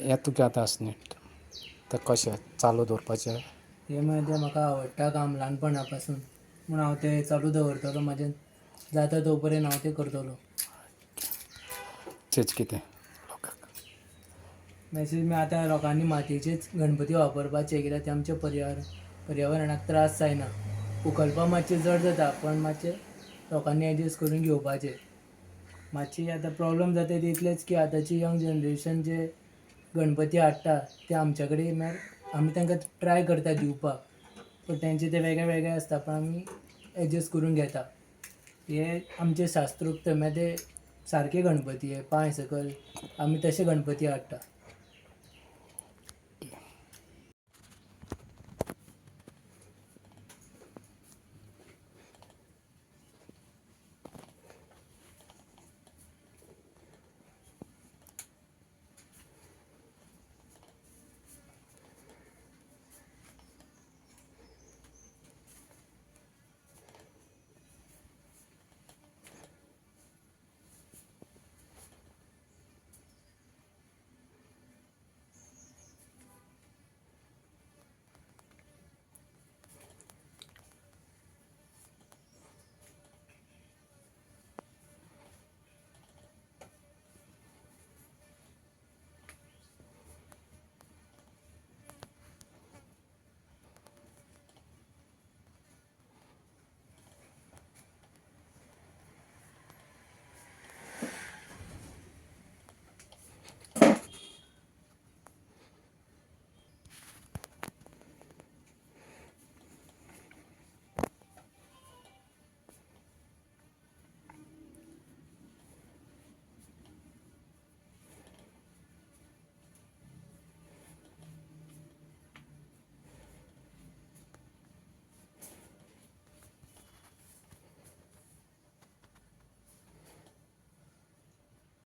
हें तुगे आतां आसा न्ही तें कशें चालू दवरपाचें. हें मागीर म्हाका आवडटा काम ल्हानपणा पासून म्हूण हांव तें चालू दवरतलों. म्हाजें जाता तो पर्यंत हांव तें करतलों. चेच कितें लोकांक मॅसेज आतां लोकांनी मातयेचेच गणपती वापरपाचे, कित्याक ते आमच्या पर्यावरणाक त्रास जायना. उखलपा मातशें जड जाता पण मातशें लोकांनी एडजस्ट करून घेवपाचें. मातशी आतां प्रॉब्लम जाता ते इतलेच की आतांची यंग जनरेशन जे गणपती हाडटा ते आमच्या कडेन म्हळ्यार आमी तांकां ट्राय करता दिवपाक, पण तेंचे ते वेगळे वेगळे आसता पण आमी एडजस्ट करून घेता. हे आमचे शास्त्रोक्त मागीर ते सारके गणपती हे पांय सकयल आमी तशे गणपती हाडटा.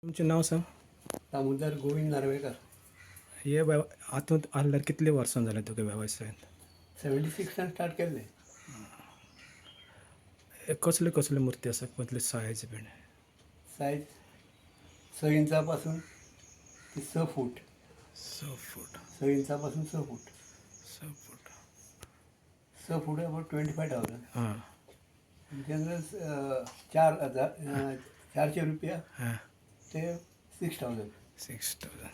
तुमचें नांव सांग. दामोदर गोविंद नार्वेकर. हे हातूंत आसल्यार कितले वर्सां जाले तुगे वेवसायांत. 76 स्टार्ट केल्लें. कसले कसले मुर्ती आसा, कसले सायज बीन. सायज 6 इंचा पासून ते 6 फूट. 6 फूट. 6 इंचा पासून 6 फूट. 6 फूट. 6 फूट अबाउट 25,000. हां जनरल 4,000 रुपया हां ते 6,000. 6,000.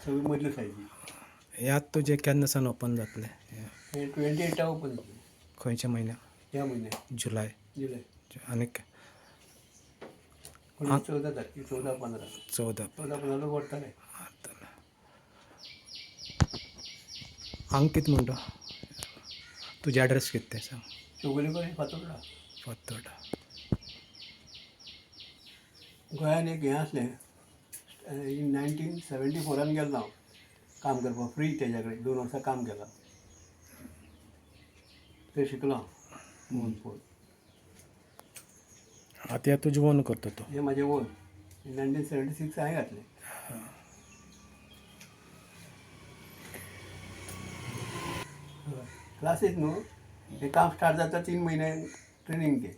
सगळी मदल्यो सायजी. हे आतां तुजें केन्ना सावन ओपन जातलें. हे 28 ओपन जातलें खंयच्या म्हयन्याक. ह्या म्हयन्याक जुलय. जुलय. आनीक 14 तारखेक 14-15 14 14-15 लोक व्हरतले. हांगा कितें म्हणटा तुजें एड्रेस कितें तें सांग. चौगुलेकर फातोर्डा. फातोर्डा. गोंयान एक हें आसलें 1974 गेल्लो हांव काम करपाक फ्री तेज्या कडेन 2 वर्सां काम केलां. थंय शिकलो हांव फोन. आतां हें तुजें ओन करता तूं. हें म्हाजें ओन 1976 हांवें घातलें. क्लासीस न्हू हें काम स्टार्ट जाता 3 म्हयने ट्रेनींग घे.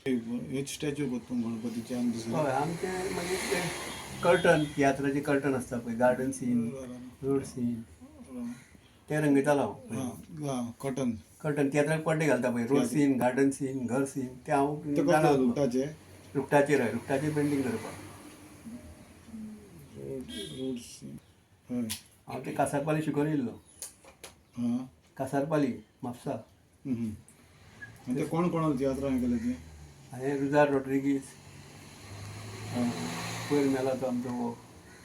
हेच स्टॅच्यू करता गणपतीचे आनी दुसरे. हय आमचें मागीर ते कर्टन तियात्राचे कर्टन आसता पळय, गार्डन सीन, रोड सीन ते रंगयतालो हांव. कॉटन कर्टन तियात्राक पड्डे घालता पळय, रोड सीन, गार्डन सीन, घर सीन ते हांव ते जाणा कसले लुटाचे. रुखटाचेर हय रुखटाचेर पेंटींग करपाक. रोड्स हय. हांव ते कासारपाली शिकोन येयल्लो. हां कासारपाली म्हापसा. आनी ते कोण कोणाल तियात्रां केले ते. हांवें रुजार रॉड्रिगीस, पयर मेला तो आमचो वो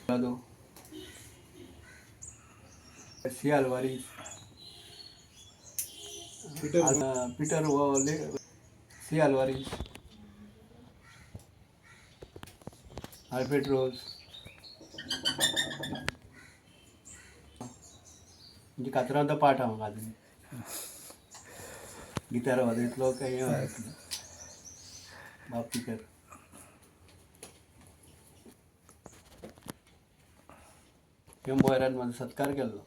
जादव, सी आल्वारीस, पिटर वो सी आल्वारीस, आल्फ्रेड रोज. म्हणजे कातरांचो पाठ हांव आजून गिटार वाजयतलो काय हें वाजयतलो. बापतीकर ह्या मोयरान म्हाजो सत्कार केल्लो.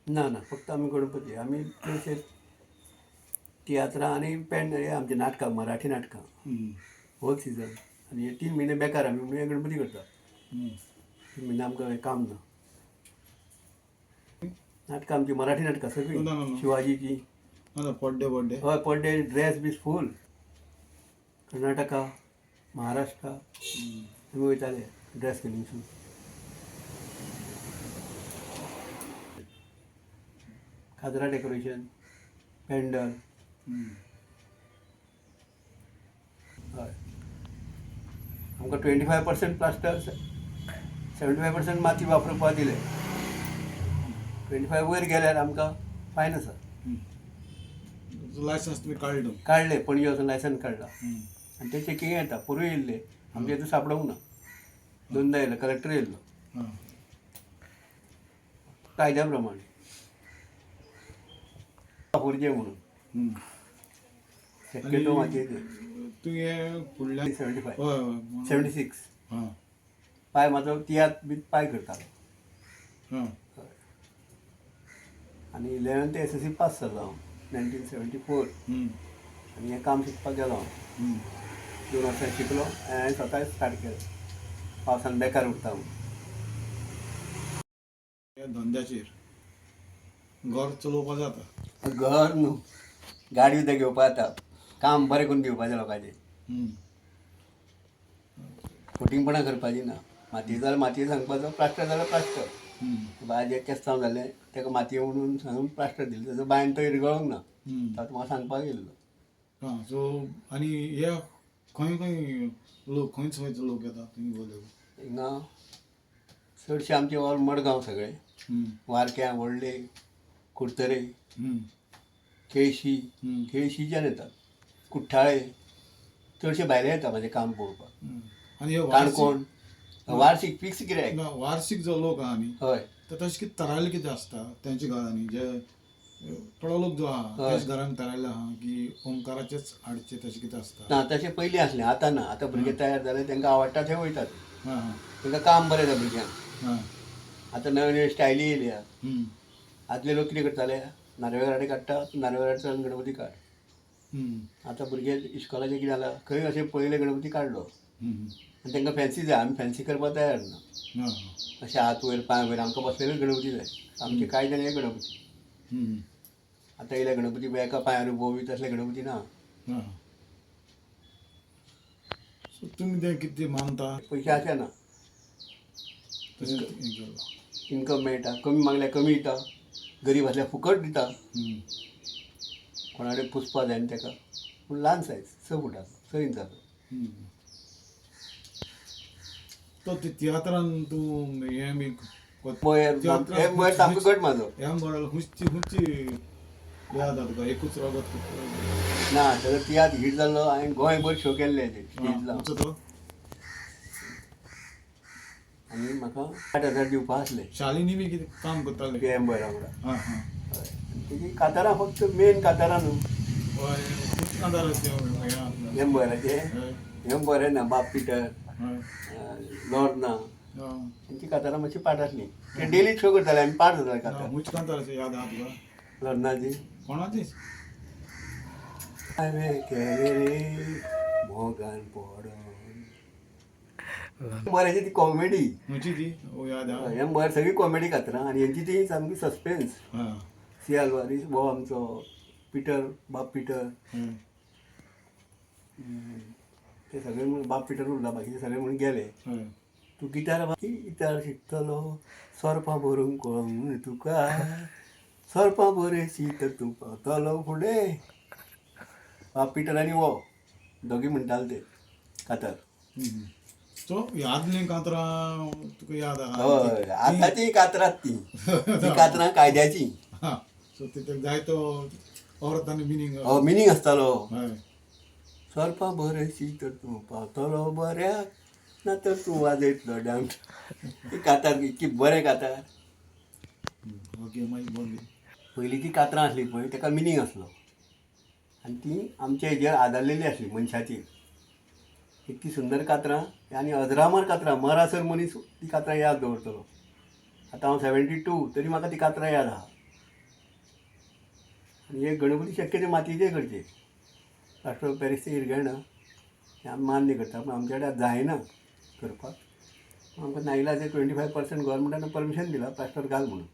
ना ना फक्त आमी गणपती आमी चडशे तियात्रां आनी पेंड हे आमची नाटकां मराठी नाटकां होल सिजन आनी हे 3 म्हयने बेकार आमी म्हणून हे गणपती करता 3 म्हयने आमकां हें काम ना नाटकां आमची मराठी नाटकां सगळीं ना, ना, ना. शिवाजीची पड्डे हय पड्डे ड्रेस बीस फूल कर्नाटका महाराष्ट्रा आमी वयताले ड्रेस घालून काजरा डेकोरेशन पेंडल हय आमकां 25% प्लास्टर 75% माती वापरपाक दिले 25 वयर गेल्यार आमकां फायन आसा लायसन्स तुम्ही काढलं काडले पणजे वचून लायसन्स काडला आनी ते चेकींग येता पुरूय येयल्ले आमच्या हितून सापडूंक ना 2दा येयलो कलेक्टर येयल्लो हां कायद्या प्रमाणे वापरचे म्हणून शक्यतो मातयेचे तू हे फुडल्या 75 हय 76 हां पांय म्हाजो तियात बी पांय करतालो हां आनी 11th SSC पास जालो हांव 1974 आनी हें काम शिकपाक गेलो हांव 2 वर्सां शिकलो आनी हांवें स्वता स्टार्ट केलें पावसान बेकार उरता हांव ह्या धंद्याचेर घर चलोवपाक जाता घर न्हू गाडी सुद्दां घेवपा जाता काम बरें करून दिवपाचें लोकांचें फोटिंगपणां करपाची ना मातये जाल्यार मातये सांगपाचो प्लास्टर जाल्यार प्लास्टर बाजे केस्तांव जालें ताका मातये म्हणून सांगून प्लास्टर दिलें ताजो बायन तो इरगळोंक ना ताका म्हाका सांगपाक येयल्लो हां सो आनी हे खंय खंय लोक खंयच खंयचो लोक येता तुमी बोलले हिंगा चडशे आमचे ऑल मडगांव सगळे वारक्या व्हडले कुडतरे केळशीच्यान येतात कुठ्ठाळे चडशे भायले येता म्हाजें काम पळोवपाक आनी हे काणकोण वार्षिक फिक्स कित्याक वार्षिक जो लोक आहा न्ही हय तर तशें कितें तरायले कितें आसता तेंच्या घरांनी जे थोडो लोक जो आहा तेच घरान तरायले आहा की ओंकाराचेच हाडचे तशें कितें आसता ना तशें पयलीं आसलें आतां ना आतां भुरगे तयार जाले तांकां आवडटा थंय वयतात हां हां तांकां काम बरें जाता भुरग्यांक हां आतां नव्यो नव्यो स्टायली येयल्या आदले लोक कितें करताले नारवेराडे काडटा नारवेराडे चलून गणपती काड आतां भुरगे इस्कॉलाचें कितें जालां खंय अशें पयले गणपती काडलो आनी तांकां फॅन्सी जाय आमी फॅन्सी करपाक तयार ना अशें हात वयर पांय वयर आमकां बसलेले गणपती जाय आमचे कांय जाण हे गणपती आतां येयले गणपती एका पांयार उबो तसले गणपती ना हां सो तुमी ते कितें मानता पयशे आसना तशें हें केलां इन्कम मेळटा कमी मागल्यार कमी दिता गरीब आसल्यार फुकट दिता कोणा कडेन पुसपा जाय न्ही ताका पूण ल्हान सायज 6 फुटाचो 6 इंचाचो तो ते तियात्रान तूं हें बी हे मोयर सामको घट म्हाजो ह्या बरोबर हुंची याद तुका एकूच रगत ना ताजो तियात्र हिट जाल्लो हांवें गोंयभर शो केल्ले ते स्टेज लावन तो आनी म्हाका 8,000 दिवपा आसले शालिनी बी कितें काम करताले PMबरा वांगडा हां हां तेजी कातारां फक्त मेन कातारां न्हू हय खूब कांतार हेंबराचे हें बरें ना बाप पिटर लॉर्ना तेंची कातारां मातशी पाट आसली ते डेली शो करताले आमी पाट जाताले कातार हुंच कांतार याद आहा तुका लॉर्नाची कोणाची हांवें केलें रे मोगान पडोन बरेंची ती कॉमेडी हुंची ती याद आहा हें बरें सगळी कॉमेडी कातरां आनी हेंची ती सामकी सस्पेन्स हां सी आल्वारीस वो आमचो पिटर बाप पिटर ते सगळे म्हणून बाप पिटर उरला बाकीचे सगळे म्हणून गेले हय तूं गिटार शिकतलो सोरपां भरूंक कळोंक तुका सोरपां बरेंशी तर तूं पावतलो फुडें बाप पिटर आनी वो दोगी म्हणटाले ते कातर सो यादली कांतरां तुका याद आहा हय आतांची कातरां ती कातरां कायद्याची हां सो तितून जायतो अर्थ आनी मिनींग मिनींग आसतालो हय सोरपां बरेंशी तर तूं पावतलो बऱ्याक ना तर तूं वाजयतलो डांस ती कातार इतकी बरें कातार ओके मागीर बोल पयलींची कातरां आसली पळय ताका मिनींग आसलो आनी ती आमच्या हेजेर आदारलेली आसली मनशाचेर इतकी सुंदर कातरां आनी अजरामर कातरां मरासर मनीस ती कातरां याद दवरतलो आतां हांव 72 तरी म्हाका ती कातरां याद आहा आनी हे गणपती शक्य ते मातयेचे करचे. प्लास्टर ऑफ पॅरिस ते इरगॅणा हें आमी मान्य करता, पूण आमचे कडेन जायना करपाक. आमकां नाइलाज 25% गव्हर्मेंटान परमिशन दिला प्लास्टर घाल म्हणून.